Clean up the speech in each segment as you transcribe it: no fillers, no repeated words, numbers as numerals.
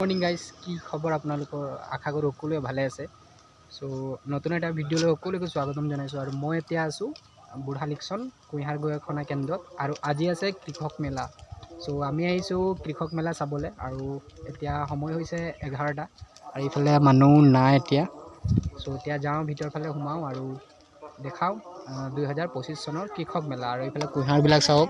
Morning guys, কি খবৰ আপোনালোকৰ? আশা কৰোঁ সকলোৱে ভালে আছে। চ' নতুন এটা ভিডিঅ'লৈ সকলোকে স্বাগতম জনাইছোঁ। আৰু মই এতিয়া আছোঁ বুঢ়ালিকচন কুঁহিয়াৰ গৱেষণা কেন্দ্ৰত, আৰু আজি আছে কৃষক মেলা। চ' আমি আহিছোঁ কৃষক মেলা চাবলৈ, আৰু এতিয়া সময় হৈছে 11টা, আৰু এইফালে মানুহ নাই এতিয়া। চ' এতিয়া যাওঁ, ভিতৰৰ ফালে সোমাওঁ আৰু দেখাওঁ 2025 চনৰ কৃষক মেলা। আৰু এইফালে কুঁহিয়াৰবিলাক চাওক।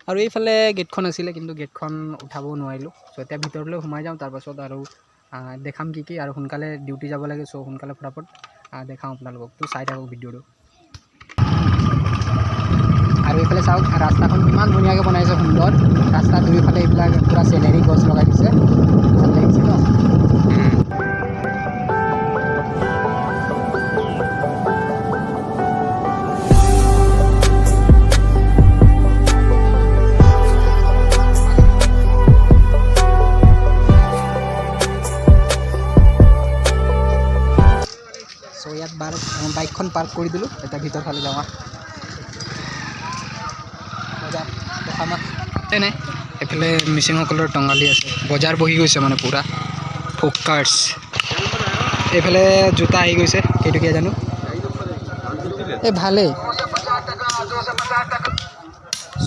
আৰু এইফালে গেটখন আছিলে, কিন্তু গেটখন উঠাব নোৱাৰিলোঁ। চ' এতিয়া ভিতৰলৈ সোমাই যাওঁ, তাৰপাছত আৰু দেখাম কি আৰু সোনকালে ডিউটি যাব লাগে। চ' সোনকালে ফটাফট দেখাওঁ আপোনালোকক। তো চাই থাকক ভিডিঅ'টো। আৰু এইফালে চাওক, ৰাস্তাখন কিমান ধুনীয়াকৈ বনাইছে, সুন্দৰ ৰাস্তা। দুয়োফালে এইবিলাক পূৰা চিনেৰী গছ লগাই দিছে, ভাল লাগিছে ন? চ' ইয়াত বাইকখন পাৰ্ক কৰি দিলোঁ। এতিয়া ভিতৰ ফালে যাওঁ। দেখাম নাই, এইফালে মিচিংসকলৰ টঙালি আছে, বজাৰ বহি গৈছে মানে পূৰা ফ'কাৰ্ছ। এইফালে জোতা আহি গৈছে, কেইটকীয়া জানো? এই ভালেই।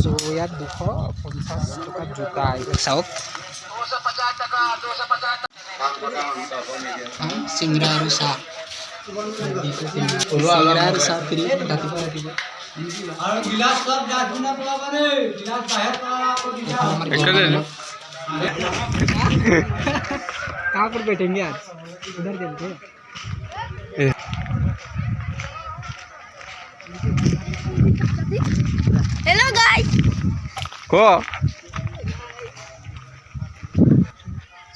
চ' ইয়াত 250 টকাত জোতা আহিছে, চাওক। চিংৰা আৰু চাহ, চিংৰা আৰু চাহ ফ্ৰী ৰাতিপুৱা ৰাতিপুৱা। कहाँ पर बैठेंगे आज? उधर चलते हैं। हेलो गाइस को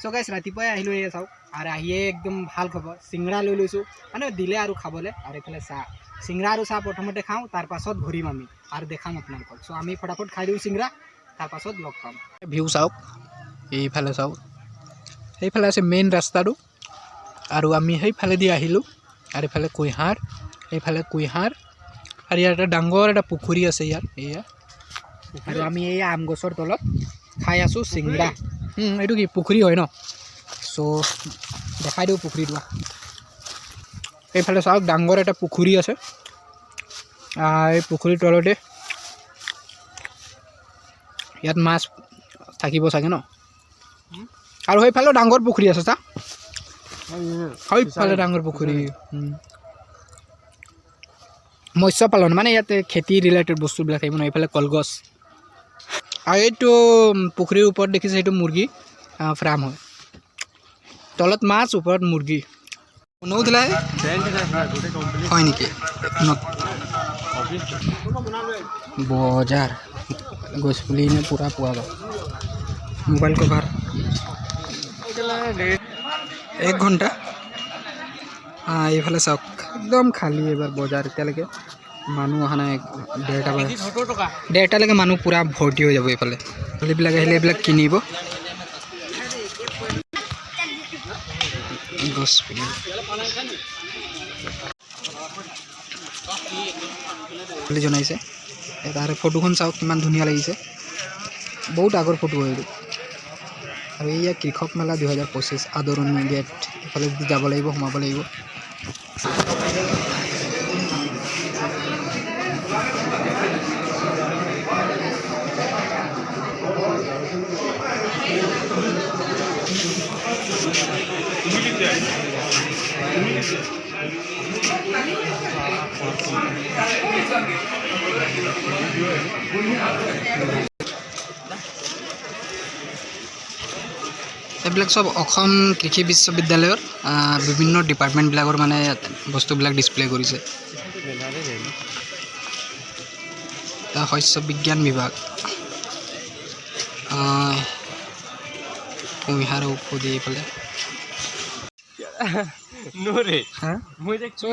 सो गाइस, ৰাতিপুৱাই আহিলোঁ। এই চাওক, আৰু আহিয়ে একদম ভাল খবৰ, চিংৰা লৈ লৈছোঁ, মানে দিলে আৰু খাবলৈ। আৰু এইফালে চাহ, চিংৰা আৰু চাহ প্ৰথমতে খাওঁ, তাৰপাছত ঘূৰিম আমি আৰু দেখাম আপোনালোকক। চ' আমি ফটাফট খাই দিওঁ চিংৰা, তাৰপাছত লগ পাম। ভিউ চাওক, এইফালে চাওক, সেইফালে আছে মেইন ৰাস্তাটো, আৰু আমি সেইফালেদি আহিলোঁ। আৰু এইফালে কুঁহিয়াৰ, এইফালে কুঁহিয়াৰ, আৰু ইয়াত এটা ডাঙৰ এটা পুখুৰী আছে ইয়াত, এয়া। আৰু আমি এই আম গছৰ তলত খাই আছোঁ চিংৰা। এইটো কি পুখুৰী হয় ন? চ' দেখাই দিওঁ পুখুৰীটো। এইফালে চাওক, ডাঙৰ এটা পুখুৰী আছে। এই পুখুৰীৰ তলতে ইয়াত মাছ থাকিব চাগে ন? আৰু সেইফালেও ডাঙৰ পুখুৰী আছে, চা, সেইফালে ডাঙৰ পুখুৰী। মৎস্য পালন, মানে ইয়াতে খেতি ৰিলেটেড বস্তুবিলাক থাকিব ন। এইফালে কলগছ, আৰু এইটো পুখুৰীৰ ওপৰত দেখিছে, সেইটো মুৰ্গী ফাৰ্ম হয়। তলত মাছ, ওপৰত মুৰ্গী। নৌদিলা হয় নেকি? বজাৰ গছ পুলি নে পূৰা পোৱা যায়। মোবাইল কভাৰ 1 ঘণ্টা। এইফালে চাওক, একদম খালী এইবাৰ বজাৰ। এতিয়ালৈকে মানুহ অহা নাই। 1:30লৈকে মানুহ পূৰা ভৰ্তি হৈ যাব। এইফালে এইবিলাক আহিলে এইবিলাক কিনিব। গছ পুলি জনাইছে। তাৰ ফটোখন চাওক, কিমান ধুনীয়া লাগিছে, বহুত আগৰ ফটো হয় এইটো। আৰু এইয়া কৃষক মেলা 2025 আদৰণি গেট। এইফালে যাব লাগিব, সোমাব লাগিব। এইবিলাক চব অসম কৃষি বিশ্ববিদ্যালয়ৰ বিভিন্ন ডিপাৰ্টমেণ্টবিলাকৰ মানে বস্তুবিলাক ডিছপ্লে কৰিছে। শস্য বিজ্ঞান বিভাগ, কুঁহিয়াৰ ঔষধি। এইফালে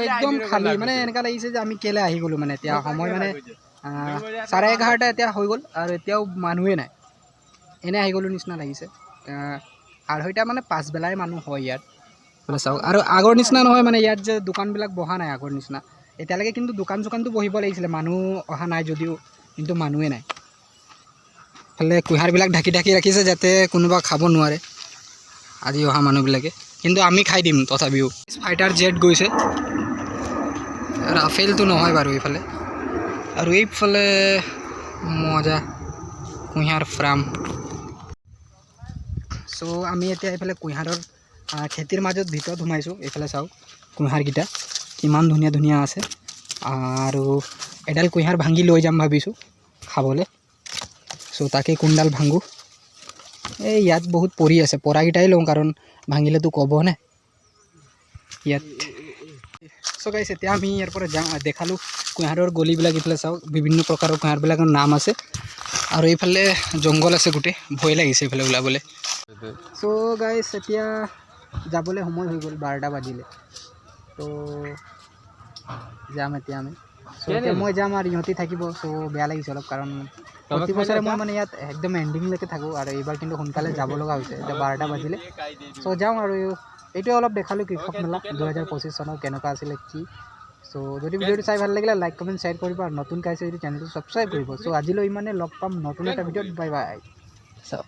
একদম খালী, মানে এনেকুৱা লাগিছে যে আমি কেলৈ আহি গ'লোঁ। মানে এতিয়া সময় মানে 11:30 এতিয়া হৈ গ'ল, আৰু এতিয়াও মানুহে নাই। এনেই আহি গ'লোঁ নিচিনা লাগিছে। 2:30 মানে পাছবেলাই মানুহ হয় ইয়াত। চাওক, আৰু আগৰ নিচিনা নহয়, মানে ইয়াত যে দোকানবিলাক বহা নাই আগৰ নিচিনা। এতিয়ালৈকে কিন্তু দোকান চোকানটো বহিব লাগিছিলে, মানুহ অহা নাই যদিও, কিন্তু মানুহে নাই। ফালে কুঁহিয়াৰবিলাক ঢাকি ঢাকি ৰাখিছে যাতে কোনোবা খাব নোৱাৰে আজি অহা মানুহবিলাকে, কিন্তু আমি খাই দিম তথাপিও। ফাইটাৰ জেট গৈছে, ৰাফেলটো নহয় বাৰু এইফালে। আৰু এইফালে মজা কুঁহিয়াৰ ফাৰ্ম। চ' আমি এতিয়া এইফালে কুঁহিয়াৰৰ খেতিৰ মাজত ভিতৰত সোমাইছোঁ। এইফালে চাওক কুঁহিয়াৰকেইটা কিমান ধুনীয়া ধুনীয়া আছে। আৰু এডাল কুঁহিয়াৰ ভাঙি লৈ যাম ভাবিছোঁ খাবলৈ। চ' তাকে কোনডাল ভাঙো, এই ইয়াত বহুত পৰি আছে, পৰাকেইটাই লওঁ কাৰণ ভাঙিলেতো ক'বনে ইয়াত। চ' গাইছ এতিয়া আমি ইয়াৰ পৰা যাওঁ, দেখালোঁ কুঁহিয়াৰৰ গলিবিলাক। এইফালে চাওক বিভিন্ন প্ৰকাৰৰ কুঁহিয়াৰবিলাকৰ নাম আছে, আৰু এইফালে জংঘল আছে গোটেই, ভয় লাগিছে এইফালে ওলাবলৈ। চ' গাইছ এতিয়া যাবলৈ সময় হৈ গ'ল, 12টা বাজিলে। তো যাম এতিয়া আমি। চ' এতিয়া মই যাম আৰু ইহঁতি থাকিব। চ' বেয়া লাগিছে অলপ, কাৰণ প্ৰতি বছৰে মই মানে ইয়াত একদম এণ্ডিংলৈকে থাকোঁ, আৰু এইবাৰ কিন্তু সোনকালে যাব লগা হৈছে। এতিয়া 12টা বাজিলে। চ' যাওঁ আৰু এইটোৱে অলপ দেখালোঁ কৃষক মেলা 2025 চনৰ কেনেকুৱা আছিলে কি। চ' যদি ভিডিঅ'টো চাই ভাল লাগিলে লাইক কমেণ্ট শ্বেয়াৰ কৰিব, আৰু নতুনকৈ আছে যদি চেনেলটো ছাবস্ক্ৰাইব কৰিব। চ' আজিলৈ ইমানে, লগ পাম নতুন এটা ভিডিঅ'ত। Bye bye. চাওক।